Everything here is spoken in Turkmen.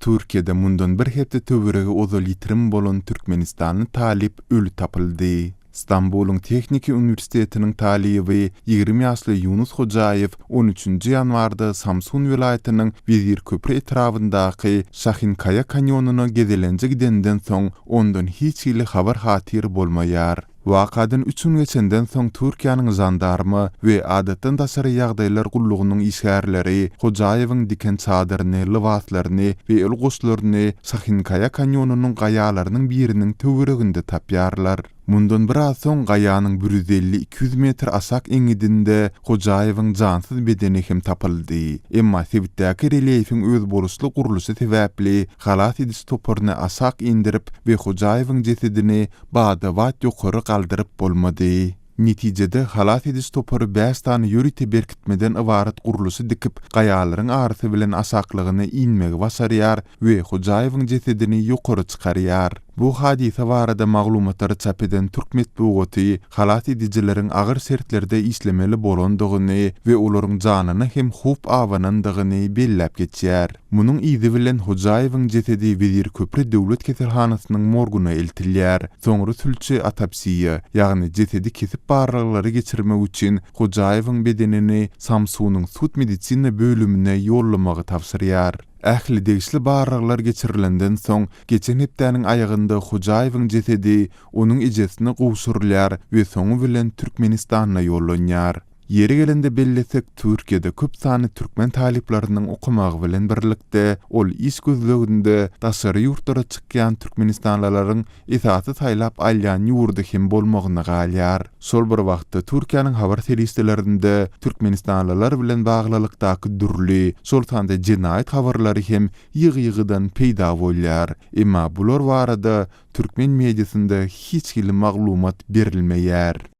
Türkiýede mundan bir hepde töwerege ozal ýitirim bolan Türkmenistanyň talip ölü tapyldy. Stambulyň Tekniki Uniwersitetiniň talibi 20 ýaşly Yunus Hojaýew 13-nji ýanwarda Samsun welaýatynyň Wezir köprü etrafyndaky Şahinkaya kanyonuny gezelenje gidenden soň ondan hiç ýyly habar hatyr bolmaýar. Wakadan 3 gün geçenden soň Türkiýanyň jandarmy we adatdan daşary ýagdaýlar gullugynyň işgärleri Hojaýewiň diken çadyryny, lywatlaryny we elgoşlaryny Şahinkaya kanyonunyň gaýalarynyň biriniň töwereginde tapýarlar. Mundan biraz soň gaýanyň 150-200 metr asak eňidinde Hojaýewiň jansyz bedeni hem tapyldy. Emma sebitdäki reliefiň öz boluşly gurulşy sebäpli halat edis topuryny asak indirip we Hojaýewiň jesedini bada wat ýokary galdyryp bolmady. Netijede halat edis topory 5 tane ýörite berkitmeden ibaret gurulşy dikip gaýalaryň arasy bilen asaklygyny inmegi basarýar we Hojaýewiň jesedini ýokary çykarýar. Bu hadise barada maglumatlary çap eden Türk medeniýeti halat edijileriň agyr sertlerde islemeli bolandygyny we olaryň janyny hem hup awanandygyny bellep geçýär. Munyň izi bilen Hojaýewiň jesedi Wezir köprü döwlet keselhanasynyň morguna eltilýär. Soňra sülçe atopsiýa, ýagny jesedi kesip barraglary geçirmek üçin Hojaýewiň bedenini Samsunyň sut medisina bölümine ýollamagy tapşyrýar. Ähli degişli barraglar geçirilenden soň geçen hepdäniň aýagynda Hojaýewiň jesedi onuň ejesine gowşurulýar we soňu bilen Türkmenistana ýollanýar. Yeri gelende bellesek Türkiýede köp sany türkmen talipleriniň okumagy bilen birlikde ol iş gözleginde daşary ýurtlara çykýan türkmenistanlylaryň esasy saýlap alýan ýurdy hem bolmagyny galýar. Şol bir wagtda Türkiýanyň habar seriýetlerinde türkmenistanlylar bilen baglylykdaky dürli, şol tanda jinayet habarlary hem ýygy-ýygydan peýda bolýar. Emma bular barada türkmen mediasynda hiç hili maglumat berilmeýär.